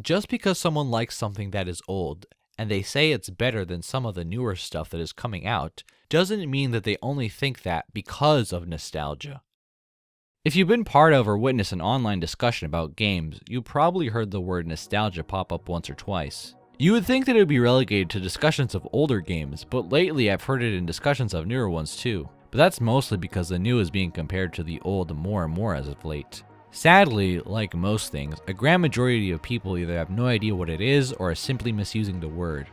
Just because someone likes something that is old, and they say it's better than some of the newer stuff that is coming out, doesn't mean that they only think that because of nostalgia. If you've been part of or witnessed an online discussion about games, you probably heard the word nostalgia pop up once or twice. You would think that it would be relegated to discussions of older games, but lately I've heard it in discussions of newer ones too. But that's mostly because the new is being compared to the old more and more as of late. Sadly, like most things, a grand majority of people either have no idea what it is or are simply misusing the word.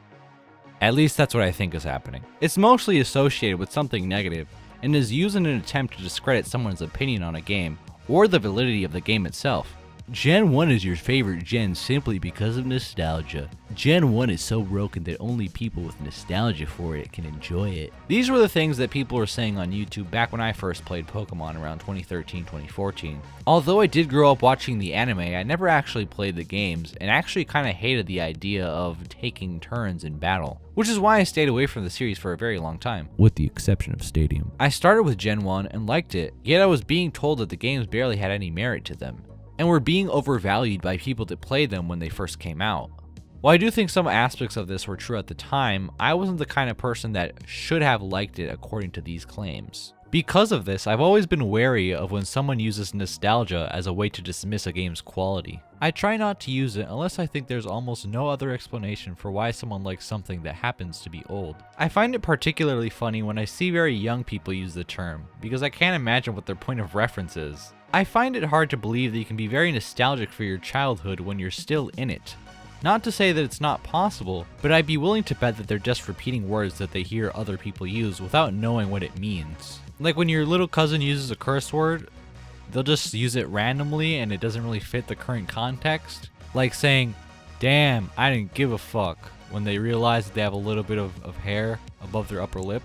At least that's what I think is happening. It's mostly associated with something negative, and is used in an attempt to discredit someone's opinion on a game, or the validity of the game itself. Gen 1 is your favorite gen simply because of nostalgia. Gen 1 is so broken that only people with nostalgia for it can enjoy it. These were the things that people were saying on YouTube back when I first played Pokemon around 2013, 2014. Although I did grow up watching the anime, I never actually played the games, and actually kinda hated the idea of taking turns in battle. Which is why I stayed away from the series for a very long time, with the exception of Stadium. I started with Gen 1 and liked it, yet I was being told that the games barely had any merit to them, and were being overvalued by people that played them when they first came out. While I do think some aspects of this were true at the time, I wasn't the kind of person that should have liked it according to these claims. Because of this, I've always been wary of when someone uses nostalgia as a way to dismiss a game's quality. I try not to use it unless I think there's almost no other explanation for why someone likes something that happens to be old. I find it particularly funny when I see very young people use the term, because I can't imagine what their point of reference is. I find it hard to believe that you can be very nostalgic for your childhood when you're still in it. Not to say that it's not possible, but I'd be willing to bet that they're just repeating words that they hear other people use without knowing what it means. Like when your little cousin uses a curse word, they'll just use it randomly and it doesn't really fit the current context. Like saying, "Damn, I didn't give a fuck," when they realize that they have a little bit of hair above their upper lip.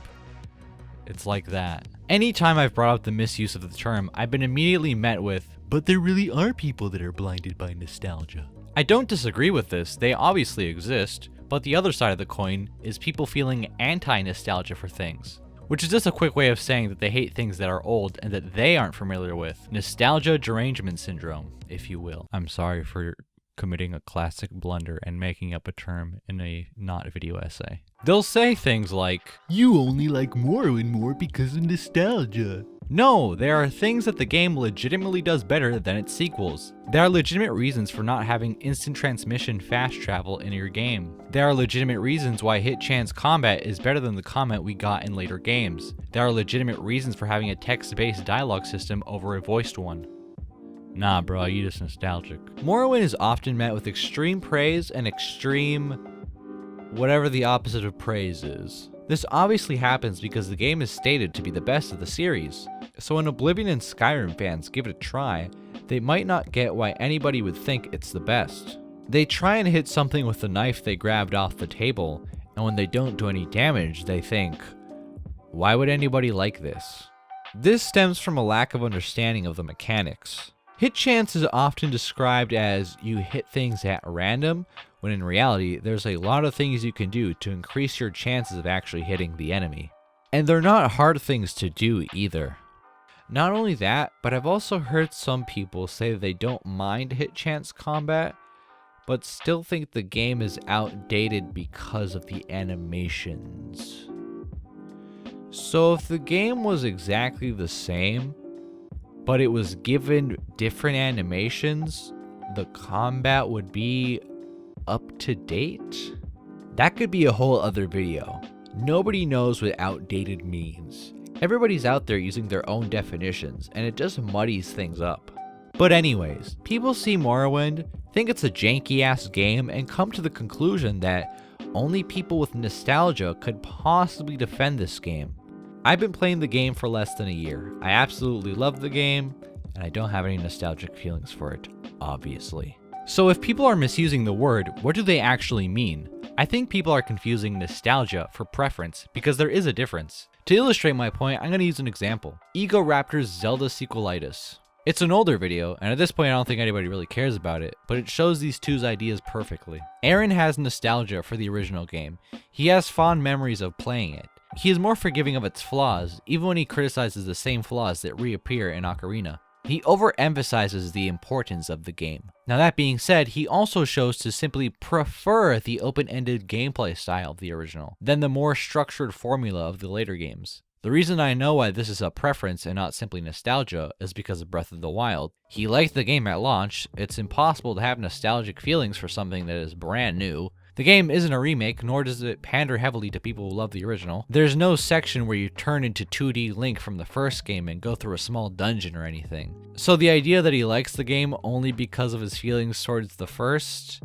It's like that. Anytime I've brought up the misuse of the term, I've been immediately met with, "But there really are people that are blinded by nostalgia." I don't disagree with this, they obviously exist, but the other side of the coin is people feeling anti-nostalgia for things, which is just a quick way of saying that they hate things that are old and that they aren't familiar with. Nostalgia derangement syndrome, if you will. I'm sorry for committing a classic blunder and making up a term in a not video essay. They'll say things like, "You only like Morrowind more because of nostalgia." No, there are things that the game legitimately does better than its sequels. There are legitimate reasons for not having instant transmission fast travel in your game. There are legitimate reasons why hit chance combat is better than the combat we got in later games. There are legitimate reasons for having a text-based dialogue system over a voiced one. Nah bro, you just nostalgic. Morrowind is often met with extreme praise and extreme whatever the opposite of praise is. This obviously happens because the game is stated to be the best of the series, so when Oblivion and Skyrim fans give it a try, they might not get why anybody would think it's the best. They try and hit something with the knife they grabbed off the table, and when they don't do any damage, they think, why would anybody like this? This stems from a lack of understanding of the mechanics. Hit chance is often described as you hit things at random, when in reality, there's a lot of things you can do to increase your chances of actually hitting the enemy. And they're not hard things to do either. Not only that, but I've also heard some people say they don't mind hit chance combat, but still think the game is outdated because of the animations. So if the game was exactly the same, but it was given different animations, the combat would be up to date? That could be a whole other video. Nobody knows what outdated means. Everybody's out there using their own definitions, and it just muddies things up. But anyways, people see Morrowind, think it's a janky ass game, and come to the conclusion that only people with nostalgia could possibly defend this game. I've been playing the game for less than a year. I absolutely love the game, and I don't have any nostalgic feelings for it, obviously. So if people are misusing the word, what do they actually mean? I think people are confusing nostalgia for preference, because there is a difference. To illustrate my point, I'm going to use an example. Egoraptor's Zelda Sequelitis. It's an older video, and at this point I don't think anybody really cares about it, but it shows these two's ideas perfectly. Aaron has nostalgia for the original game. He has fond memories of playing it. He is more forgiving of its flaws, even when he criticizes the same flaws that reappear in Ocarina. He overemphasizes the importance of the game. Now that being said, he also shows to simply prefer the open-ended gameplay style of the original than the more structured formula of the later games. The reason I know why this is a preference and not simply nostalgia is because of Breath of the Wild. He liked the game at launch. It's impossible to have nostalgic feelings for something that is brand new. The game isn't a remake, nor does it pander heavily to people who love the original. There's no section where you turn into 2D Link from the first game and go through a small dungeon or anything. So the idea that he likes the game only because of his feelings towards the first,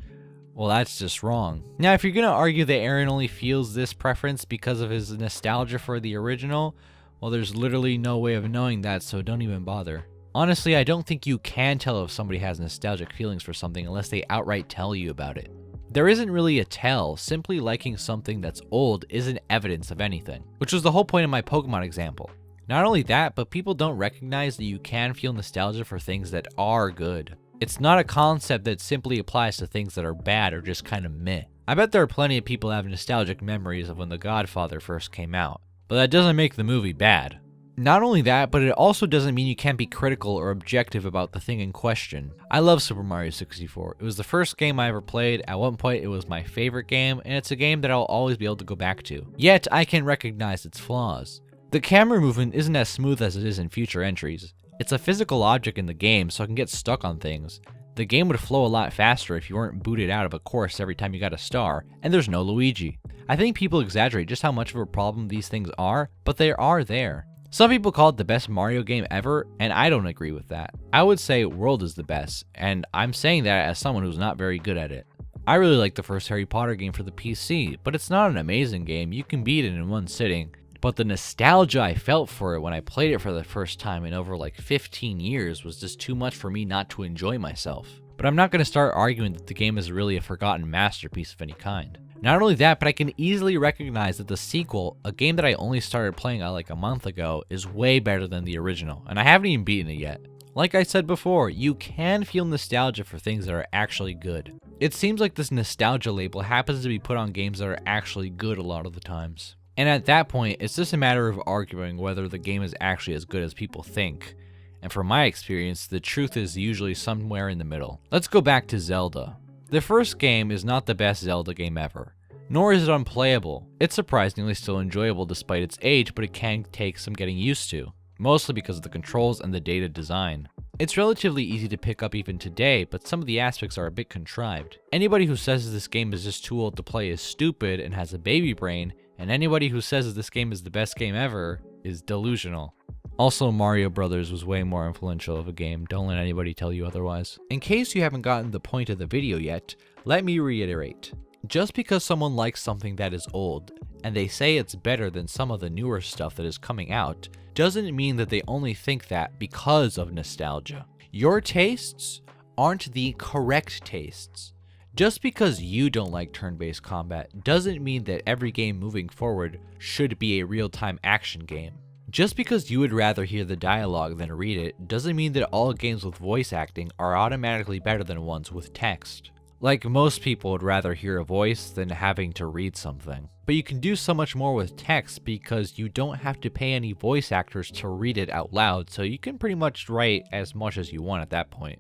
well, that's just wrong. Now, if you're gonna argue that Aaron only feels this preference because of his nostalgia for the original, well, there's literally no way of knowing that, so don't even bother. Honestly, I don't think you can tell if somebody has nostalgic feelings for something unless they outright tell you about it. There isn't really a tell, simply liking something that's old isn't evidence of anything, which was the whole point of my Pokemon example. Not only that, but people don't recognize that you can feel nostalgia for things that are good. It's not a concept that simply applies to things that are bad or just kind of meh. I bet there are plenty of people that have nostalgic memories of when The Godfather first came out, but that doesn't make the movie bad. Not only that, but it also doesn't mean you can't be critical or objective about the thing in question. I love Super Mario 64. It was the first game I ever played. At one point, it was my favorite game, and it's a game that I'll always be able to go back to. Yet, I can recognize its flaws. The camera movement isn't as smooth as it is in future entries. It's a physical object in the game, so I can get stuck on things. The game would flow a lot faster if you weren't booted out of a course every time you got a star, and there's no Luigi. I think people exaggerate just how much of a problem these things are, but they are there. Some people call it the best Mario game ever, and I don't agree with that. I would say World is the best, and I'm saying that as someone who's not very good at it. I really like the first Harry Potter game for the PC, but it's not an amazing game. You can beat it in one sitting. But the nostalgia I felt for it when I played it for the first time in over like 15 years was just too much for me not to enjoy myself. But I'm not going to start arguing that the game is really a forgotten masterpiece of any kind. Not only that, but I can easily recognize that the sequel, a game that I only started playing like a month ago, is way better than the original, and I haven't even beaten it yet. Like I said before, you can feel nostalgia for things that are actually good. It seems like this nostalgia label happens to be put on games that are actually good a lot of the times. And at that point, it's just a matter of arguing whether the game is actually as good as people think. And from my experience, the truth is usually somewhere in the middle. Let's go back to Zelda. The first game is not the best Zelda game ever, nor is it unplayable. It's surprisingly still enjoyable despite its age, but it can take some getting used to, mostly because of the controls and the dated design. It's relatively easy to pick up even today, but some of the aspects are a bit contrived. Anybody who says this game is just too old to play is stupid and has a baby brain, and anybody who says this game is the best game ever is delusional. Also, Mario Brothers was way more influential of a game, don't let anybody tell you otherwise. In case you haven't gotten the point of the video yet, let me reiterate. Just because someone likes something that is old, and they say it's better than some of the newer stuff that is coming out, doesn't mean that they only think that because of nostalgia. Your tastes aren't the correct tastes. Just because you don't like turn-based combat doesn't mean that every game moving forward should be a real-time action game. Just because you would rather hear the dialogue than read it doesn't mean that all games with voice acting are automatically better than ones with text. Like, most people would rather hear a voice than having to read something. But you can do so much more with text because you don't have to pay any voice actors to read it out loud, so you can pretty much write as much as you want at that point.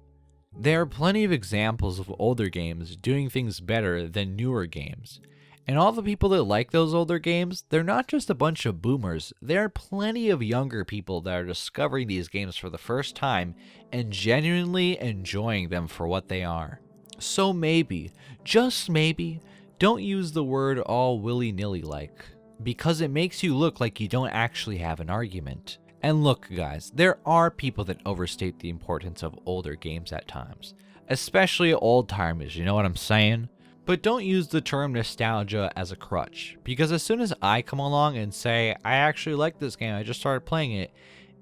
There are plenty of examples of older games doing things better than newer games. And all the people that like those older games, they're not just a bunch of boomers. There are plenty of younger people that are discovering these games for the first time and genuinely enjoying them for what they are. So maybe, just maybe, don't use the word all willy-nilly like, because it makes you look like you don't actually have an argument. And look guys, there are people that overstate the importance of older games at times, especially old timers, you know what I'm saying? But don't use the term nostalgia as a crutch, because as soon as I come along and say, I actually like this game, I just started playing it,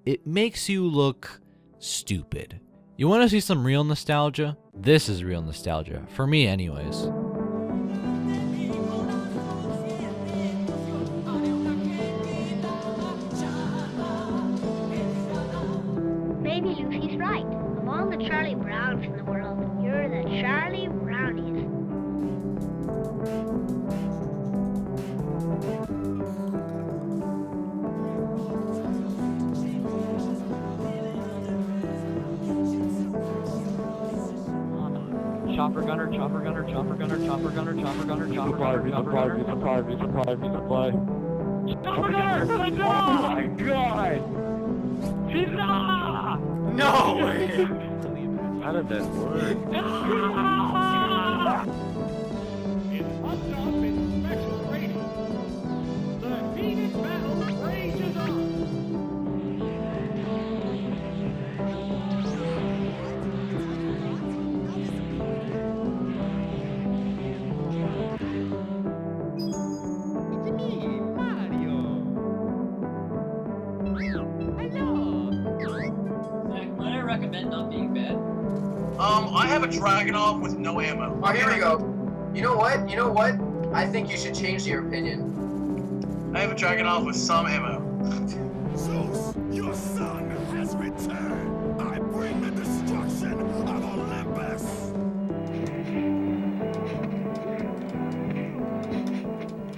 it makes you look stupid. You want to see some real nostalgia? This is real nostalgia, for me anyways. Maybe Lucy's right. Of all the Charlie Browns in the world, you're the Charlie Browniest. chopper gunner, chopper gunner, chopper gunner, chopper gunner, chopper gunner, chopper gunner, chopper gunner. Resupply. Chopper gunner! Oh my god! Pizza! No way! How did that work? It's hooked up in special training. The heated battle rages on. It's me, Mario. Hello. Zach, might I recommend not being bad? I have a Dragunov with no ammo. Oh, here we go. You know what? You know what? I think you should change your opinion. I have a Dragunov with some ammo. Zeus, your son has returned. I bring the destruction of Olympus.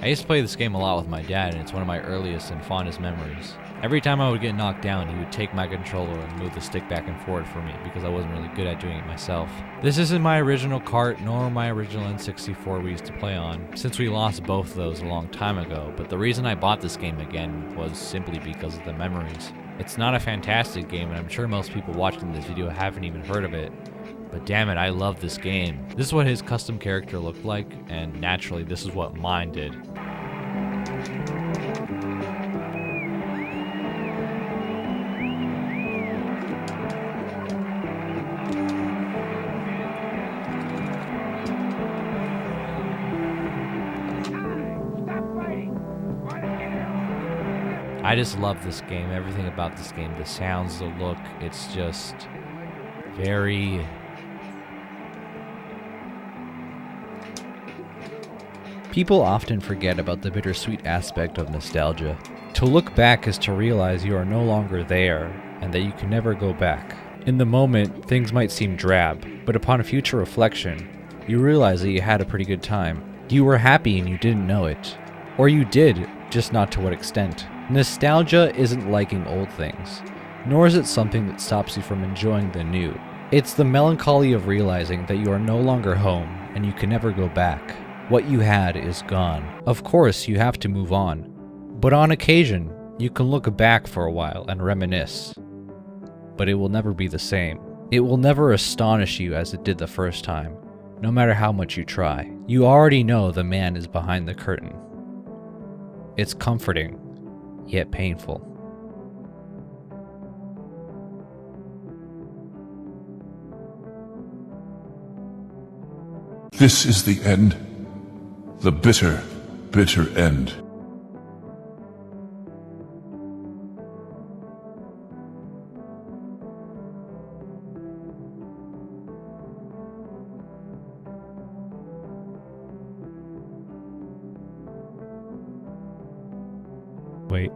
I used to play this game a lot with my dad, and it's one of my earliest and fondest memories. Every time I would get knocked down, he would take my controller and move the stick back and forth for me because I wasn't really good at doing it myself. This isn't my original cart nor my original N64 we used to play on, since we lost both of those a long time ago, but the reason I bought this game again was simply because of the memories. It's not a fantastic game, and I'm sure most people watching this video haven't even heard of it, but damn it, I love this game. This is what his custom character looked like, and naturally this is what mine did. I just love this game, everything about this game, the sounds, the look, it's just very... People often forget about the bittersweet aspect of nostalgia. To look back is to realize you are no longer there, and that you can never go back. In the moment, things might seem drab, but upon a future reflection, you realize that you had a pretty good time. You were happy and you didn't know it. Or you did, just not to what extent. Nostalgia isn't liking old things, nor is it something that stops you from enjoying the new. It's the melancholy of realizing that you are no longer home and you can never go back. What you had is gone. Of course, you have to move on, but on occasion, you can look back for a while and reminisce. But it will never be the same. It will never astonish you as it did the first time, no matter how much you try. You already know the man is behind the curtain. It's comforting, yet painful. This is the end. The bitter, bitter end. Wait.